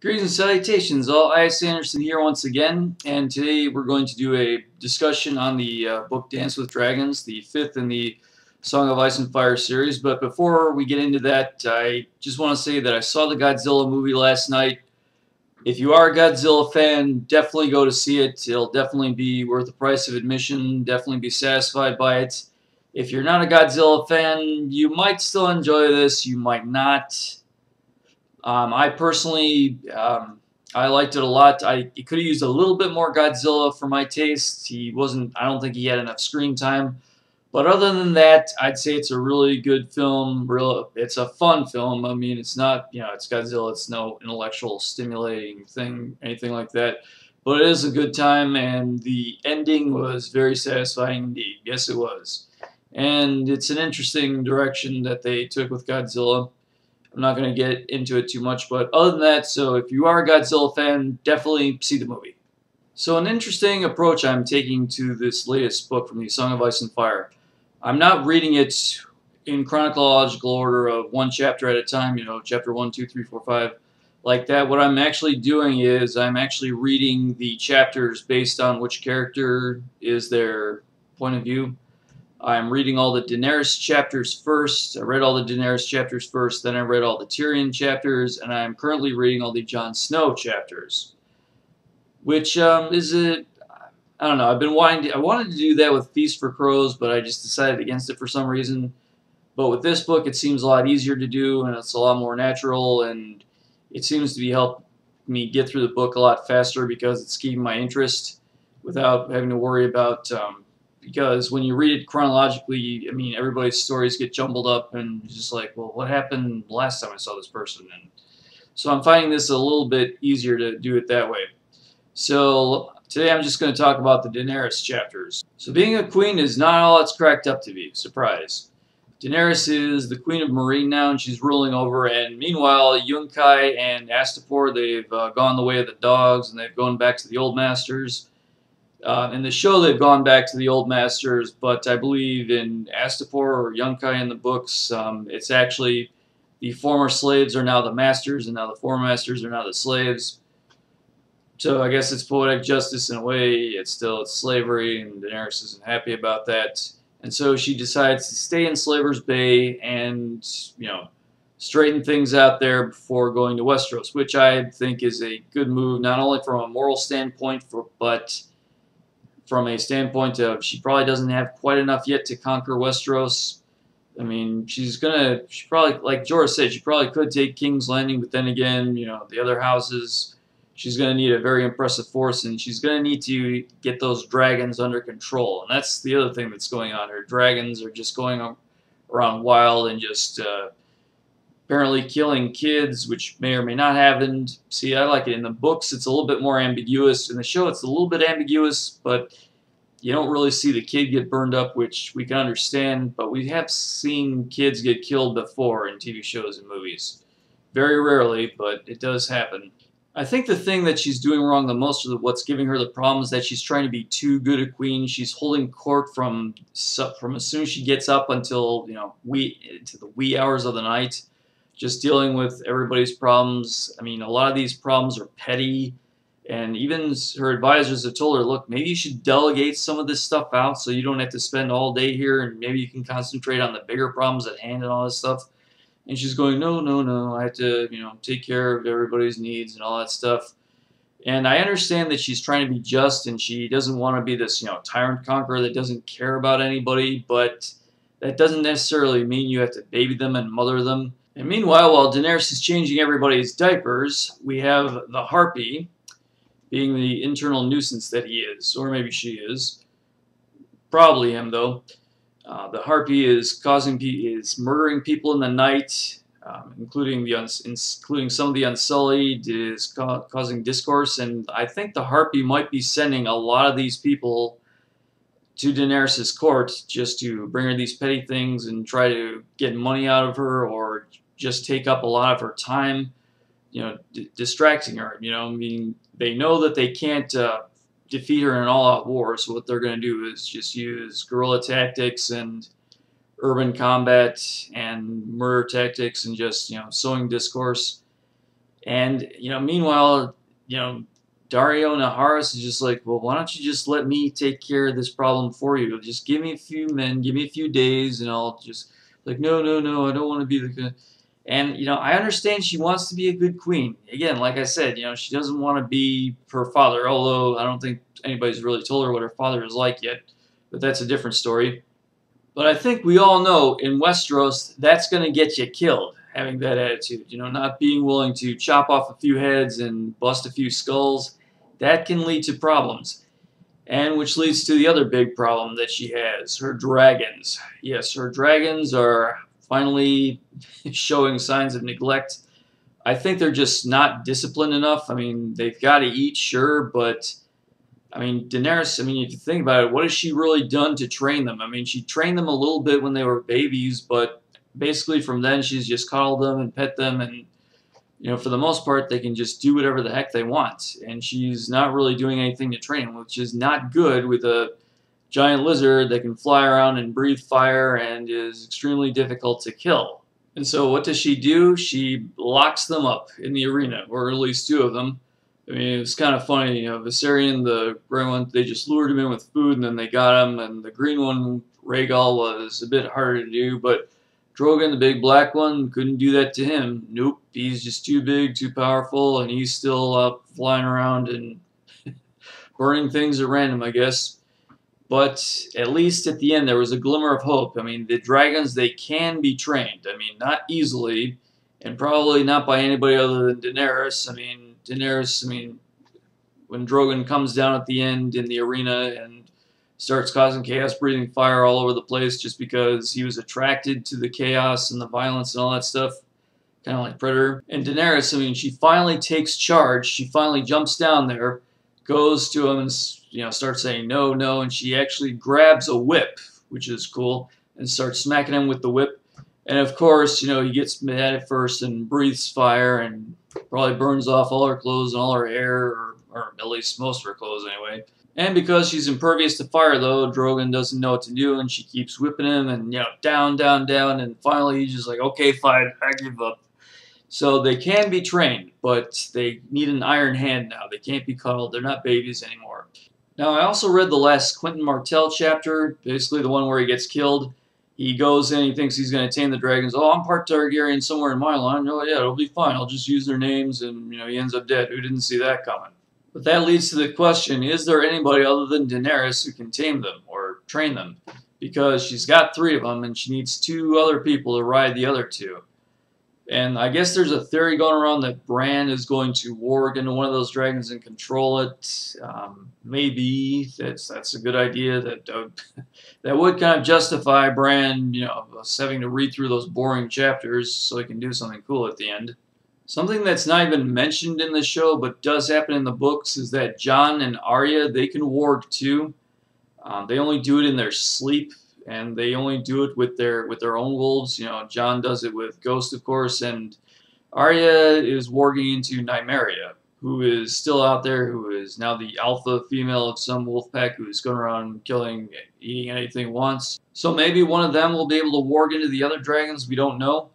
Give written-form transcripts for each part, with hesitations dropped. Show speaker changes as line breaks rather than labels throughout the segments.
Greetings and salutations, all. I.S. Anderson here once again, and today we're going to do a discussion on the book Dance with Dragons, the fifth in the Song of Ice and Fire series. But before we get into that, I just want to say that I saw the Godzilla movie last night. If you are a Godzilla fan, definitely go to see it. It'll definitely be worth the price of admission, definitely be satisfied by it. If you're not a Godzilla fan, you might still enjoy this, you might not. I personally, I liked it a lot. He could have used a little bit more Godzilla for my taste. He wasn't, I don't think he had enough screen time. But other than that, I'd say it's a really good film. It's a fun film. I mean, it's not, it's Godzilla. It's no intellectual stimulating thing, anything like that. But it is a good time, and the ending was very satisfying indeed. Yes, it was. And it's an interesting direction that they took with Godzilla. I'm not going to get into it too much, but other than that, so if you are a Godzilla fan, definitely see the movie. So an interesting approach I'm taking to this latest book from the Song of Ice and Fire. I'm not reading it in chronological order of one chapter at a time, chapter 1, 2, 3, 4, 5, like that. What I'm actually doing is I'm actually reading the chapters based on which character is their point of view. I'm reading all the Daenerys chapters first. I read all the Daenerys chapters first, then I read all the Tyrion chapters, and I'm currently reading all the Jon Snow chapters. Which is I don't know, I wanted to do that with Feast for Crows, but I just decided against it for some reason. But with this book, it seems a lot easier to do, and it's a lot more natural, and it seems to be helping me get through the book a lot faster because it's keeping my interest without having to worry about because when you read it chronologically, I mean, everybody's stories get jumbled up, and you're just like, well, what happened last time I saw this person? And so I'm finding this a little bit easier to do it that way. So today I'm just going to talk about the Daenerys chapters. So being a queen is not all it's cracked up to be. Surprise. Daenerys is the queen of Meereen now, and she's ruling over, and meanwhile, Yunkai and Astapor, they've gone the way of the dogs, and they've gone back to the old masters. In the show, they've gone back to the old masters, but I believe in Astapor or Yunkai in the books, it's actually the former slaves are now the masters, and now the former masters are now the slaves. So I guess it's poetic justice in a way. It's slavery, and Daenerys isn't happy about that. And so she decides to stay in Slaver's Bay and, straighten things out there before going to Westeros, which I think is a good move, not only from a moral standpoint, but from a standpoint of she probably doesn't have quite enough yet to conquer Westeros. I mean, she probably, like Jorah said, she probably could take King's Landing, but then again, the other houses, she's going to need a very impressive force, and she's going to need to get those dragons under control. And that's the other thing that's going on. Her dragons are just going around wild and just apparently killing kids, which may or may not happen. See, I like it. In the books, it's a little bit more ambiguous. In the show, it's a little bit ambiguous, but you don't really see the kid get burned up, which we can understand, but we have seen kids get killed before in TV shows and movies. Very rarely, but it does happen. I think the thing that she's doing wrong the most, or what's giving her the problem, is that she's trying to be too good a queen. She's holding court from as soon as she gets up until, to the wee hours of the night, just dealing with everybody's problems. I mean, a lot of these problems are petty, and even her advisors have told her, look, maybe you should delegate some of this stuff out so you don't have to spend all day here, and maybe you can concentrate on the bigger problems at hand and all this stuff. And she's going, no, no, no, I have to, take care of everybody's needs and all that stuff. And I understand that she's trying to be just, and she doesn't want to be this, tyrant conqueror that doesn't care about anybody, but that doesn't necessarily mean you have to baby them and mother them. And meanwhile, while Daenerys is changing everybody's diapers, we have the Harpy, being the internal nuisance that he is, or maybe she is. Probably him, though. The Harpy is murdering people in the night, including some of the Unsullied, is causing discourse, and I think the Harpy might be sending a lot of these people to Daenerys' court just to bring her these petty things and try to get money out of her, or just take up a lot of her time, distracting her. I mean, they know that they can't defeat her in an all-out war, so what they're going to do is just use guerrilla tactics and urban combat and murder tactics and just, sowing discourse. And, meanwhile, Dario Naharis is just like, well, why don't you just let me take care of this problem for you? Just give me a few men, give me a few days, and I'll just, like, no, no, no, I don't want to be the. And, I understand she wants to be a good queen. Again, like I said, she doesn't want to be her father, although I don't think anybody's really told her what her father is like yet. But that's a different story. But I think we all know in Westeros, that's going to get you killed, having that attitude. Not being willing to chop off a few heads and bust a few skulls. That can lead to problems. And which leads to the other big problem that she has, her dragons. Yes, her dragons are finally showing signs of neglect. I think they're just not disciplined enough. I mean, they've got to eat, sure, but I mean, Daenerys, I mean, if you think about it, what has she really done to train them? I mean, she trained them a little bit when they were babies, but basically from then she's just coddled them and pet them, and, for the most part, they can just do whatever the heck they want. And she's not really doing anything to train them, which is not good with a giant lizard that can fly around and breathe fire and is extremely difficult to kill. And so what does she do? She locks them up in the arena, or at least two of them. I mean, it's kind of funny, Viserion, the gray one, they just lured him in with food and then they got him, and the green one, Rhaegal, was a bit harder to do, but Drogon, the big black one, couldn't do that to him. Nope, he's just too big, too powerful, and he's still up flying around and burning things at random, I guess. But at least at the end, there was a glimmer of hope. I mean, the dragons, they can be trained. I mean, not easily, and probably not by anybody other than Daenerys. I mean, when Drogon comes down at the end in the arena and starts causing chaos, breathing fire all over the place just because he was attracted to the chaos and the violence and all that stuff, kind of like Predator. And Daenerys, I mean, she finally takes charge. She finally jumps down there, goes to him and, starts saying no, no, and she actually grabs a whip, which is cool, and starts smacking him with the whip. And of course, he gets mad at first and breathes fire and probably burns off all her clothes and all her hair, or at least most of her clothes anyway. And because she's impervious to fire, though, Drogon doesn't know what to do, and she keeps whipping him, and, down, down, down, and finally he's just like, okay, fine, I give up. So they can be trained, but they need an iron hand now. They can't be cuddled. They're not babies anymore. Now, I also read the last Quentin Martell chapter, basically the one where he gets killed. He goes in, he thinks he's going to tame the dragons. Oh, I'm part Targaryen somewhere in my line. Oh, yeah, it'll be fine. I'll just use their names, and, he ends up dead. Who didn't see that coming? But that leads to the question, is there anybody other than Daenerys who can tame them or train them? Because she's got 3 of them, and she needs 2 other people to ride the other 2. And I guess there's a theory going around that Bran is going to warg into one of those dragons and control it. Maybe that's a good idea. That would kind of justify Bran, having to read through those boring chapters so he can do something cool at the end. Something that's not even mentioned in the show but does happen in the books is that Jon and Arya, they can warg too. They only do it in their sleep, and they only do it with their own wolves. Jon does it with Ghost, of course, and Arya is warging into Nymeria, who is still out there, who is now the alpha female of some wolf pack, who's going around killing, eating anything he wants. So maybe one of them will be able to warg into the other dragons. We don't know.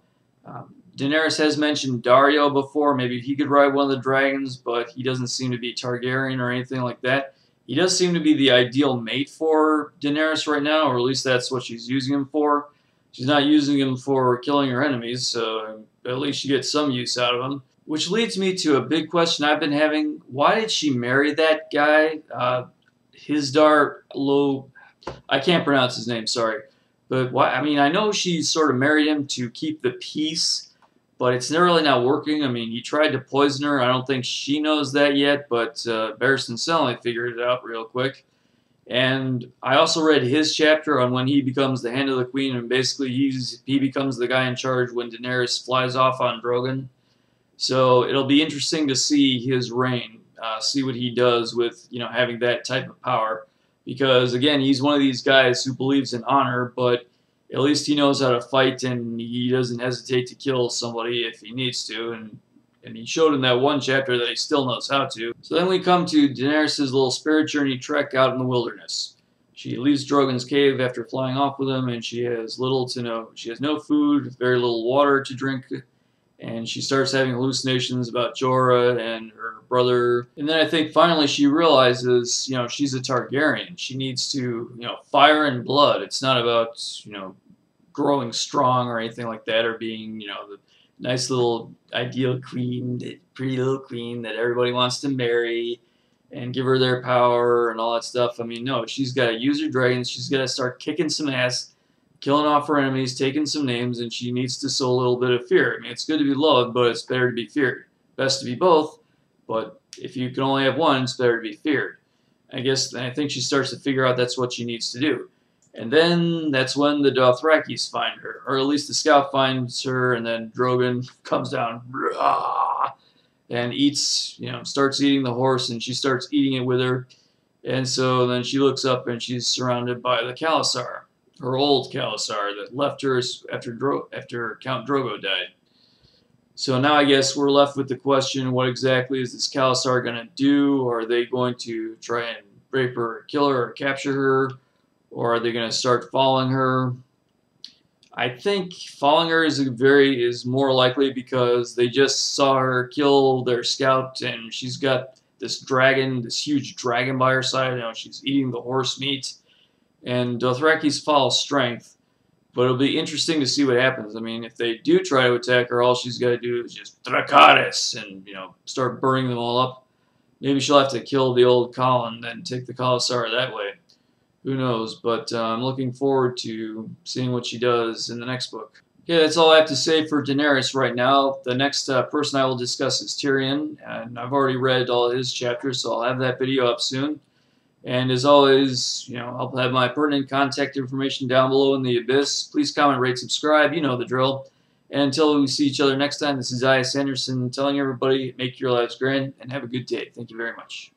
Daenerys has mentioned Dario before. Maybe he could ride one of the dragons, but he doesn't seem to be Targaryen or anything like that. He does seem to be the ideal mate for Daenerys right now, or at least that's what she's using him for. She's not using him for killing her enemies, so at least she gets some use out of him. Which leads me to a big question I've been having. Why did she marry that guy? Hizdar Lo... I can't pronounce his name, sorry. But why? I mean, I know she sort of married him to keep the peace, but it's really not working. I mean, he tried to poison her. I don't think she knows that yet, but Barristan Selmy figured it out real quick. And I also read his chapter on when he becomes the Hand of the Queen, and basically he becomes the guy in charge when Daenerys flies off on Drogon. So it'll be interesting to see his reign, see what he does with having that type of power. Because, again, he's one of these guys who believes in honor, but at least he knows how to fight, and he doesn't hesitate to kill somebody if he needs to. And he showed in that one chapter that he still knows how to. So then we come to Daenerys' little spirit journey trek out in the wilderness. She leaves Drogon's cave after flying off with him, and she has little to no. She has no food, very little water to drink, and she starts having hallucinations about Jorah and her brother. And then I think finally she realizes, she's a Targaryen. She needs to, fire and blood. It's not about, growing strong or anything like that, or being, the nice little ideal queen, the pretty little queen that everybody wants to marry and give her their power and all that stuff. I mean, no, she's got to use her dragons. She's got to start kicking some ass, killing off her enemies, taking some names, and she needs to sow a little bit of fear. I mean, it's good to be loved, but it's better to be feared. Best to be both, but if you can only have one, it's better to be feared. I think she starts to figure out that's what she needs to do. And then that's when the Dothrakis find her, or at least the scout finds her, and then Drogon comes down and eats, starts eating the horse, and she starts eating it with her. And so then she looks up and she's surrounded by the Khalasar, her old Khalasar that left her after Count Drogo died. So now I guess we're left with the question, what exactly is this Khalasar going to do? Are they going to try and rape her or kill her or capture her? Or are they going to start following her? I think following her is more likely because they just saw her kill their scout, and she's got this dragon, this huge dragon by her side. She's eating the horse meat, and Dothraki's follow strength. But it'll be interesting to see what happens. I mean, if they do try to attack her, all she's got to do is just Dracarys and start burning them all up. Maybe she'll have to kill the old Khal and then take the Khalasar that way. Who knows, but I'm looking forward to seeing what she does in the next book. Okay, that's all I have to say for Daenerys right now. The next person I will discuss is Tyrion, and I've already read all his chapters, so I'll have that video up soon. And as always, I'll have my pertinent contact information down below in the abyss. Please comment, rate, subscribe. You know the drill. And until we see each other next time, this is I.S. Anderson telling everybody, make your lives grand, and have a good day. Thank you very much.